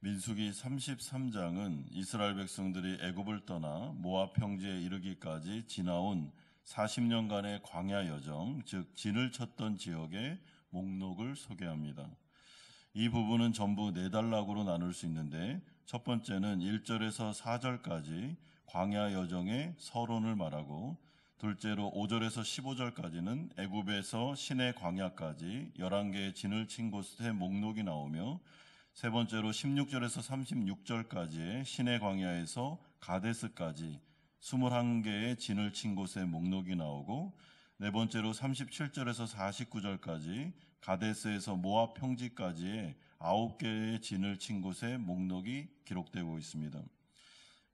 민수기 33장은 이스라엘 백성들이 애굽을 떠나 모압 평지에 이르기까지 지나온 40년간의 광야 여정, 즉 진을 쳤던 지역의 목록을 소개합니다. 이 부분은 전부 4단락으로 나눌 수 있는데 첫 번째는 1절에서 4절까지 광야 여정의 서론을 말하고, 둘째로 5절에서 15절까지는 애굽에서 시내 광야까지 11개의 진을 친 곳의 목록이 나오며, 세 번째로 16절에서 36절까지의 시내 광야에서 가데스까지 21개의 진을 친 곳의 목록이 나오고, 네 번째로 37절에서 49절까지 가데스에서 모압 평지까지의 9개의 진을 친 곳의 목록이 기록되고 있습니다.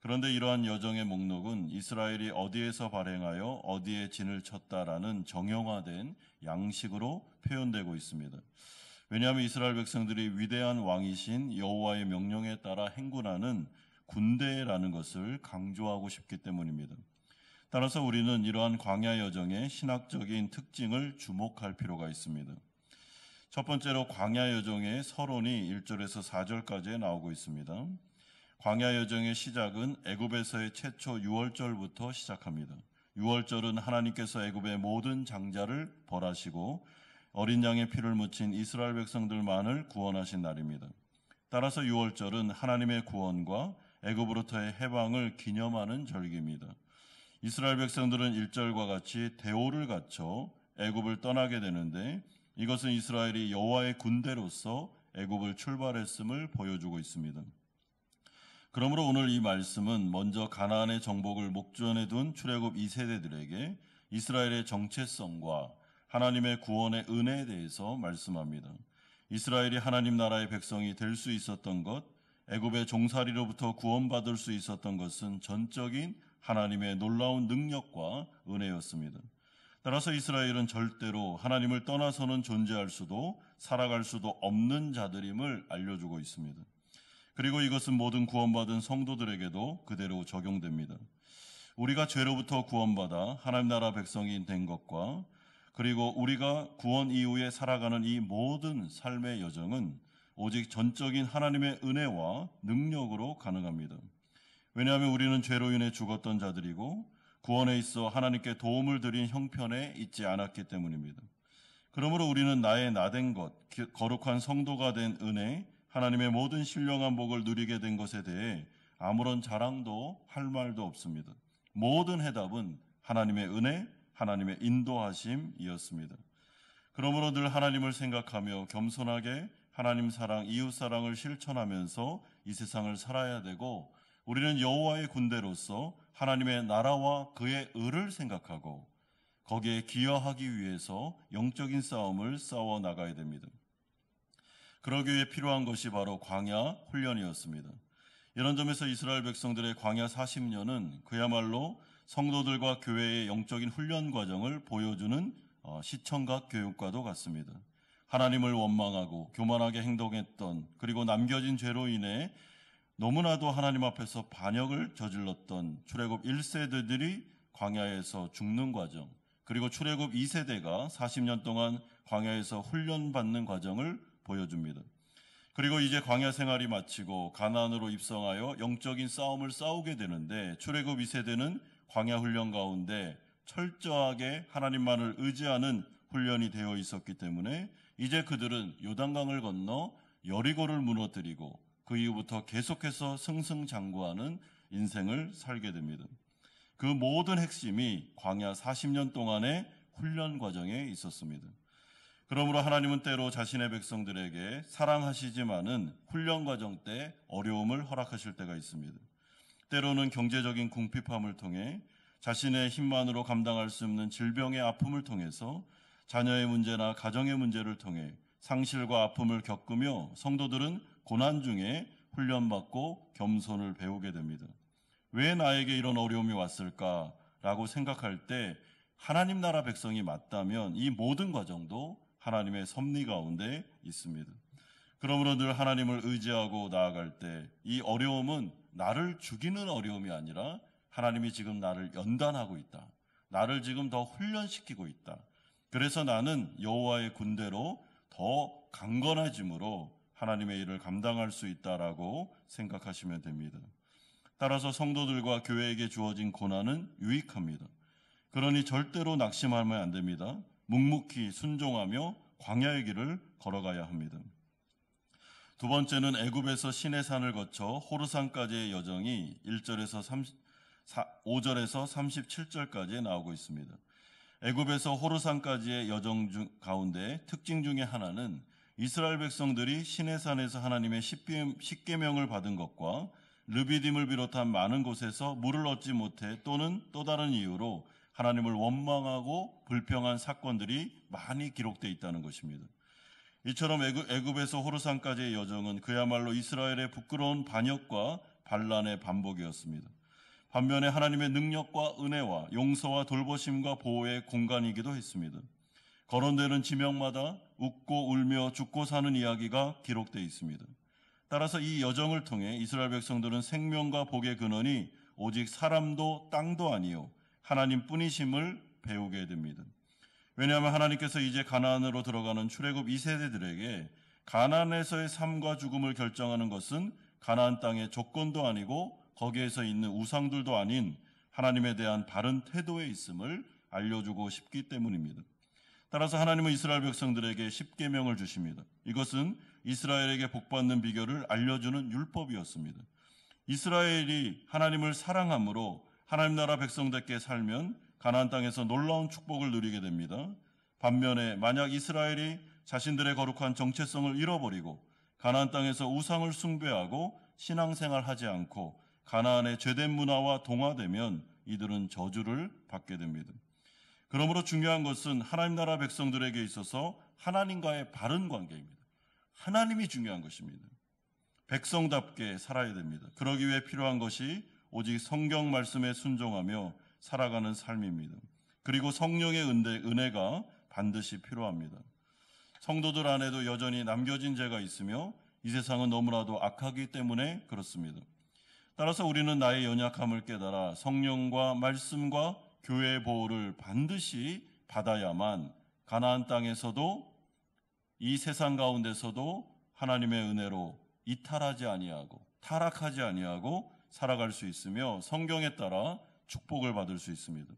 그런데 이러한 여정의 목록은 이스라엘이 어디에서 발행하여 어디에 진을 쳤다라는 정형화된 양식으로 표현되고 있습니다. 왜냐하면 이스라엘 백성들이 위대한 왕이신 여호와의 명령에 따라 행군하는 군대라는 것을 강조하고 싶기 때문입니다. 따라서 우리는 이러한 광야 여정의 신학적인 특징을 주목할 필요가 있습니다. 첫 번째로 광야 여정의 서론이 1절에서 4절까지 나오고 있습니다. 광야 여정의 시작은 애굽에서의 최초 6월절부터 시작합니다. 6월절은 하나님께서 애굽의 모든 장자를 벌하시고 어린 양의 피를 묻힌 이스라엘 백성들만을 구원하신 날입니다. 따라서 6월절은 하나님의 구원과 애굽으로부터의 해방을 기념하는 절기입니다. 이스라엘 백성들은 1절과 같이 대오를 갖춰 애굽을 떠나게 되는데, 이것은 이스라엘이 여호와의 군대로서 애굽을 출발했음을 보여주고 있습니다. 그러므로 오늘 이 말씀은 먼저 가나안의 정복을 목전에 둔 출애굽 2세대들에게 이스라엘의 정체성과 하나님의 구원의 은혜에 대해서 말씀합니다. 이스라엘이 하나님 나라의 백성이 될 수 있었던 것, 애굽의 종살이로부터 구원받을 수 있었던 것은 전적인 하나님의 놀라운 능력과 은혜였습니다. 따라서 이스라엘은 절대로 하나님을 떠나서는 존재할 수도 살아갈 수도 없는 자들임을 알려주고 있습니다. 그리고 이것은 모든 구원받은 성도들에게도 그대로 적용됩니다. 우리가 죄로부터 구원받아 하나님 나라 백성이 된 것과, 그리고 우리가 구원 이후에 살아가는 이 모든 삶의 여정은 오직 전적인 하나님의 은혜와 능력으로 가능합니다. 왜냐하면 우리는 죄로 인해 죽었던 자들이고 구원에 있어 하나님께 도움을 드린 형편에 있지 않았기 때문입니다. 그러므로 우리는 나의 나된 것, 거룩한 성도가 된 은혜, 하나님의 모든 신령한 복을 누리게 된 것에 대해 아무런 자랑도 할 말도 없습니다. 모든 해답은 하나님의 은혜, 하나님의 인도하심이었습니다. 그러므로 늘 하나님을 생각하며 겸손하게 하나님 사랑, 이웃 사랑을 실천하면서 이 세상을 살아야 되고, 우리는 여호와의 군대로서 하나님의 나라와 그의 의를 생각하고 거기에 기여하기 위해서 영적인 싸움을 싸워 나가야 됩니다. 그러기 위해 필요한 것이 바로 광야 훈련이었습니다. 이런 점에서 이스라엘 백성들의 광야 40년은 그야말로 성도들과 교회의 영적인 훈련 과정을 보여주는 시청각 교육과도 같습니다. 하나님을 원망하고 교만하게 행동했던, 그리고 남겨진 죄로 인해 너무나도 하나님 앞에서 반역을 저질렀던 출애굽 1세대들이 광야에서 죽는 과정, 그리고 출애굽 2세대가 40년 동안 광야에서 훈련받는 과정을 보여줍니다. 그리고 이제 광야 생활이 마치고 가나안으로 입성하여 영적인 싸움을 싸우게 되는데, 출애굽 2세대는 광야 훈련 가운데 철저하게 하나님만을 의지하는 훈련이 되어 있었기 때문에 이제 그들은 요단강을 건너 여리고를 무너뜨리고 그 이후부터 계속해서 승승장구하는 인생을 살게 됩니다. 그 모든 핵심이 광야 40년 동안의 훈련 과정에 있었습니다. 그러므로 하나님은 때로 자신의 백성들에게 사랑하시지만은 훈련 과정 때 어려움을 허락하실 때가 있습니다. 때로는 경제적인 궁핍함을 통해, 자신의 힘만으로 감당할 수 없는 질병의 아픔을 통해서, 자녀의 문제나 가정의 문제를 통해 상실과 아픔을 겪으며 성도들은 고난 중에 훈련받고 겸손을 배우게 됩니다. 왜 나에게 이런 어려움이 왔을까라고 생각할 때 하나님 나라 백성이 맞다면 이 모든 과정도 하나님의 섭리 가운데 있습니다. 그러므로 늘 하나님을 의지하고 나아갈 때 이 어려움은 나를 죽이는 어려움이 아니라 하나님이 지금 나를 연단하고 있다. 나를 지금 더 훈련시키고 있다. 그래서 나는 여호와의 군대로 더 강건해짐으로 하나님의 일을 감당할 수 있다라고 생각하시면 됩니다. 따라서 성도들과 교회에게 주어진 고난은 유익합니다. 그러니 절대로 낙심하면 안 됩니다. 묵묵히 순종하며 광야의 길을 걸어가야 합니다. 두 번째는 애굽에서 시내산을 거쳐 호르산까지의 여정이 5절에서 37절까지 나오고 있습니다. 애굽에서 호르산까지의 여정 가운데 특징 중에 하나는 이스라엘 백성들이 시내산에서 하나님의 십계명을 받은 것과 르비딤을 비롯한 많은 곳에서 물을 얻지 못해 또는 또 다른 이유로 하나님을 원망하고 불평한 사건들이 많이 기록되어 있다는 것입니다. 이처럼 애굽에서 호르산까지의 여정은 그야말로 이스라엘의 부끄러운 반역과 반란의 반복이었습니다. 반면에 하나님의 능력과 은혜와 용서와 돌보심과 보호의 공간이기도 했습니다. 거론되는 지명마다 웃고 울며 죽고 사는 이야기가 기록되어 있습니다. 따라서 이 여정을 통해 이스라엘 백성들은 생명과 복의 근원이 오직 사람도 땅도 아니요 하나님뿐이심을 배우게 됩니다. 왜냐하면 하나님께서 이제 가나안으로 들어가는 출애굽 2세대들에게 가나안에서의 삶과 죽음을 결정하는 것은 가나안 땅의 조건도 아니고 거기에서 있는 우상들도 아닌 하나님에 대한 바른 태도에 있음을 알려주고 싶기 때문입니다. 따라서 하나님은 이스라엘 백성들에게 십계명을 주십니다. 이것은 이스라엘에게 복받는 비결을 알려주는 율법이었습니다. 이스라엘이 하나님을 사랑함으로 하나님 나라 백성답게 살면 가나안 땅에서 놀라운 축복을 누리게 됩니다. 반면에 만약 이스라엘이 자신들의 거룩한 정체성을 잃어버리고 가나안 땅에서 우상을 숭배하고 신앙생활하지 않고 가나안의 죄된 문화와 동화되면 이들은 저주를 받게 됩니다. 그러므로 중요한 것은 하나님 나라 백성들에게 있어서 하나님과의 바른 관계입니다. 하나님이 중요한 것입니다. 백성답게 살아야 됩니다. 그러기 위해 필요한 것이 오직 성경 말씀에 순종하며 살아가는 삶입니다. 그리고 성령의 은혜가 반드시 필요합니다. 성도들 안에도 여전히 남겨진 죄가 있으며 이 세상은 너무나도 악하기 때문에 그렇습니다. 따라서 우리는 나의 연약함을 깨달아 성령과 말씀과 교회의 보호를 반드시 받아야만 가나안 땅에서도 이 세상 가운데서도 하나님의 은혜로 이탈하지 아니하고 타락하지 아니하고 살아갈 수 있으며 성경에 따라 축복을 받을 수 있습니다.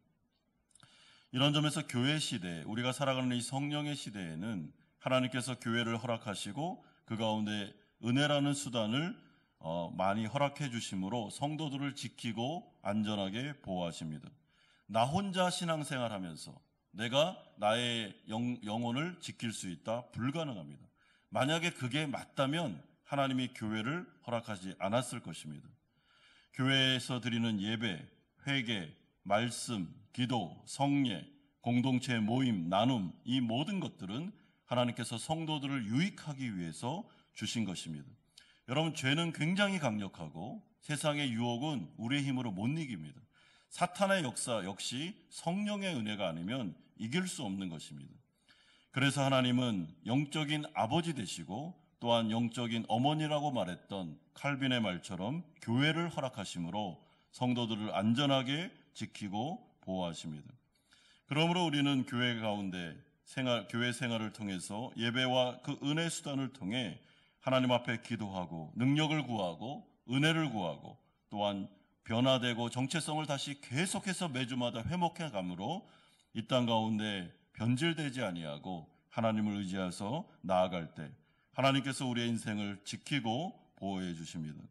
이런 점에서 교회 시대, 우리가 살아가는 이 성령의 시대에는 하나님께서 교회를 허락하시고 그 가운데 은혜라는 수단을 많이 허락해 주심으로 성도들을 지키고 안전하게 보호하십니다. 나 혼자 신앙생활하면서 내가 나의 영혼을 지킬 수 있다? 불가능합니다. 만약에 그게 맞다면 하나님이 교회를 허락하지 않았을 것입니다. 교회에서 드리는 예배, 회개, 말씀, 기도, 성례, 공동체 모임, 나눔, 이 모든 것들은 하나님께서 성도들을 유익하기 위해서 주신 것입니다. 여러분, 죄는 굉장히 강력하고 세상의 유혹은 우리의 힘으로 못 이깁니다. 사탄의 역사 역시 성령의 은혜가 아니면 이길 수 없는 것입니다. 그래서 하나님은 영적인 아버지 되시고 또한 영적인 어머니라고 말했던 칼빈의 말처럼 교회를 허락하심으로 성도들을 안전하게 지키고 보호하십니다. 그러므로 우리는 교회 가운데 교회 생활을 통해서 예배와 그 은혜 수단을 통해 하나님 앞에 기도하고 능력을 구하고 은혜를 구하고 또한 변화되고 정체성을 다시 계속해서 매주마다 회복해 감으로 이 땅 가운데 변질되지 아니하고 하나님을 의지해서 나아갈 때 하나님께서 우리의 인생을 지키고 보호해 주십니다.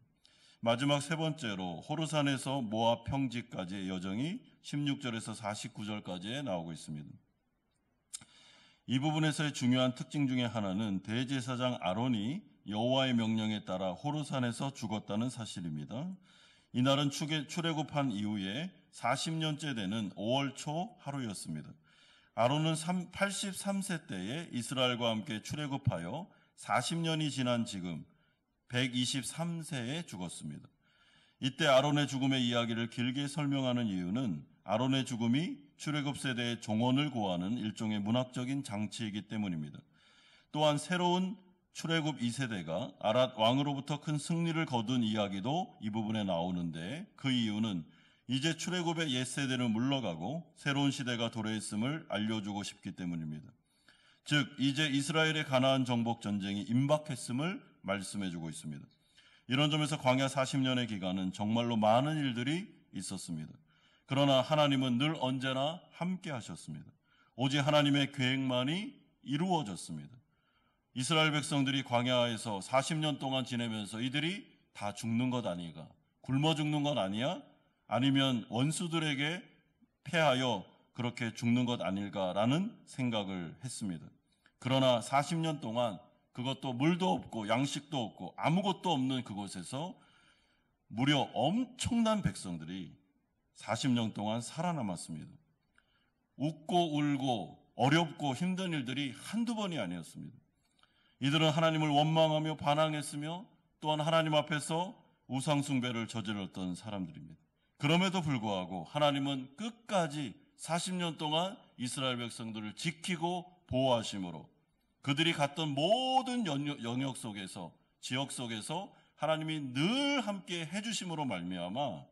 마지막 세 번째로 호르산에서 모압 평지까지의 여정이 16절에서 49절까지 나오고 있습니다. 이 부분에서의 중요한 특징 중에 하나는 대제사장 아론이 여호와의 명령에 따라 호르산에서 죽었다는 사실입니다. 이날은 출애굽한 이후에 40년째 되는 5월 초 하루였습니다. 아론은 83세 때에 이스라엘과 함께 출애굽하여 40년이 지난 지금 123세에 죽었습니다. 이때 아론의 죽음의 이야기를 길게 설명하는 이유는 아론의 죽음이 출애굽 세대의 종언을 고하는 일종의 문학적인 장치이기 때문입니다. 또한 새로운 출애굽 2세대가 아랏 왕으로부터 큰 승리를 거둔 이야기도 이 부분에 나오는데 그 이유는 이제 출애굽의 옛 세대는 물러가고 새로운 시대가 도래했음을 알려주고 싶기 때문입니다. 즉 이제 이스라엘의 가나안 정복 전쟁이 임박했음을 말씀해 주고 있습니다. 이런 점에서 광야 40년의 기간은 정말로 많은 일들이 있었습니다. 그러나 하나님은 늘 언제나 함께 하셨습니다. 오직 하나님의 계획만이 이루어졌습니다. 이스라엘 백성들이 광야에서 40년 동안 지내면서 이들이 다 죽는 것 아니가? 굶어 죽는 것 아니야? 아니면 원수들에게 패하여 그렇게 죽는 것 아닐까라는 생각을 했습니다. 그러나 40년 동안 그것도 물도 없고 양식도 없고 아무것도 없는 그곳에서 무려 엄청난 백성들이 40년 동안 살아남았습니다. 웃고 울고 어렵고 힘든 일들이 한두 번이 아니었습니다. 이들은 하나님을 원망하며 반항했으며 또한 하나님 앞에서 우상숭배를 저질렀던 사람들입니다. 그럼에도 불구하고 하나님은 끝까지 40년 동안 이스라엘 백성들을 지키고 보호하심으로 그들이 갔던 모든 영역 속에서, 지역 속에서 하나님이 늘 함께 해주심으로 말미암아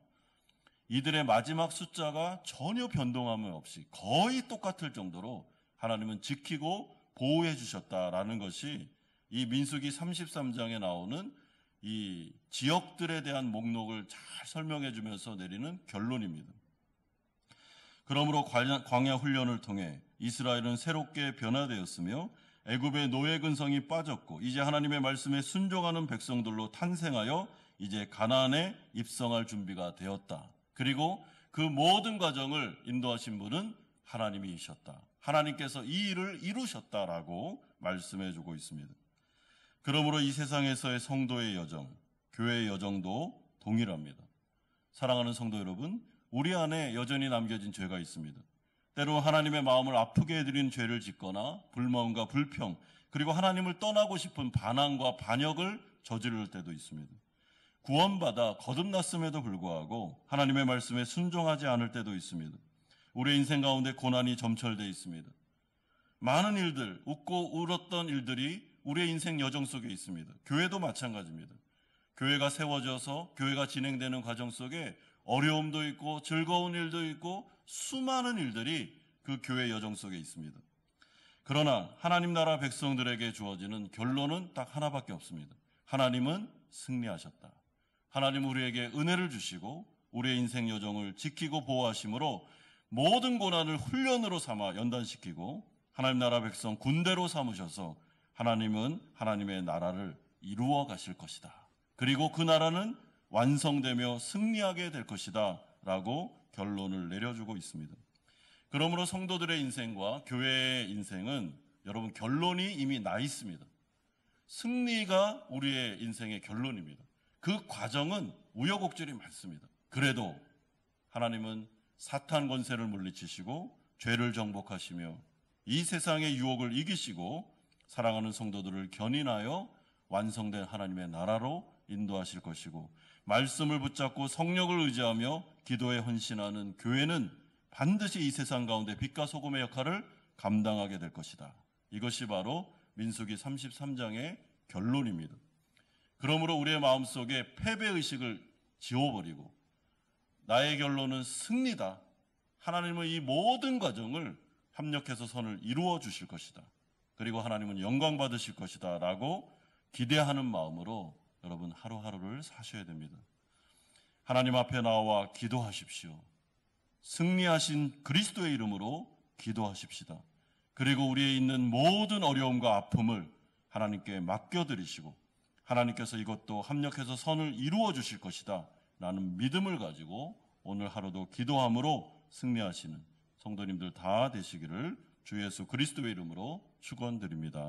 이들의 마지막 숫자가 전혀 변동함 없이 거의 똑같을 정도로 하나님은 지키고 보호해 주셨다라는 것이 이 민수기 33장에 나오는 이 지역들에 대한 목록을 잘 설명해 주면서 내리는 결론입니다. 그러므로 광야 훈련을 통해 이스라엘은 새롭게 변화되었으며 애굽의 노예 근성이 빠졌고 이제 하나님의 말씀에 순종하는 백성들로 탄생하여 이제 가나안에 입성할 준비가 되었다. 그리고 그 모든 과정을 인도하신 분은 하나님이셨다. 하나님께서 이 일을 이루셨다라고 말씀해 주고 있습니다. 그러므로 이 세상에서의 성도의 여정, 교회의 여정도 동일합니다. 사랑하는 성도 여러분, 우리 안에 여전히 남겨진 죄가 있습니다. 때로 하나님의 마음을 아프게 해드린 죄를 짓거나 불만과 불평, 그리고 하나님을 떠나고 싶은 반항과 반역을 저지를 때도 있습니다. 구원받아 거듭났음에도 불구하고 하나님의 말씀에 순종하지 않을 때도 있습니다. 우리의 인생 가운데 고난이 점철되어 있습니다. 많은 일들, 웃고 울었던 일들이 우리의 인생 여정 속에 있습니다. 교회도 마찬가지입니다. 교회가 세워져서 교회가 진행되는 과정 속에 어려움도 있고 즐거운 일도 있고 수많은 일들이 그 교회 여정 속에 있습니다. 그러나 하나님 나라 백성들에게 주어지는 결론은 딱 하나밖에 없습니다. 하나님은 승리하셨다. 하나님 우리에게 은혜를 주시고 우리의 인생 여정을 지키고 보호하심으로 모든 고난을 훈련으로 삼아 연단시키고 하나님 나라 백성 군대로 삼으셔서 하나님은 하나님의 나라를 이루어 가실 것이다. 그리고 그 나라는 완성되며 승리하게 될 것이다 라고 결론을 내려주고 있습니다. 그러므로 성도들의 인생과 교회의 인생은 여러분 결론이 이미 나 있습니다. 승리가 우리의 인생의 결론입니다. 그 과정은 우여곡절이 많습니다. 그래도 하나님은 사탄 권세를 물리치시고 죄를 정복하시며 이 세상의 유혹을 이기시고 사랑하는 성도들을 견인하여 완성된 하나님의 나라로 인도하실 것이고 말씀을 붙잡고 성령을 의지하며 기도에 헌신하는 교회는 반드시 이 세상 가운데 빛과 소금의 역할을 감당하게 될 것이다. 이것이 바로 민수기 33장의 결론입니다. 그러므로 우리의 마음속에 패배의식을 지워버리고 나의 결론은 승리다. 하나님은 이 모든 과정을 합력해서 선을 이루어 주실 것이다. 그리고 하나님은 영광 받으실 것이다 라고 기대하는 마음으로 여러분 하루하루를 사셔야 됩니다. 하나님 앞에 나와 기도하십시오. 승리하신 그리스도의 이름으로 기도하십시다. 그리고 우리의 있는 모든 어려움과 아픔을 하나님께 맡겨드리시고 하나님께서 이것도 합력해서 선을 이루어 주실 것이다 라는 믿음을 가지고 오늘 하루도 기도함으로 승리하시는 성도님들 다 되시기를 주 예수 그리스도의 이름으로 축원드립니다.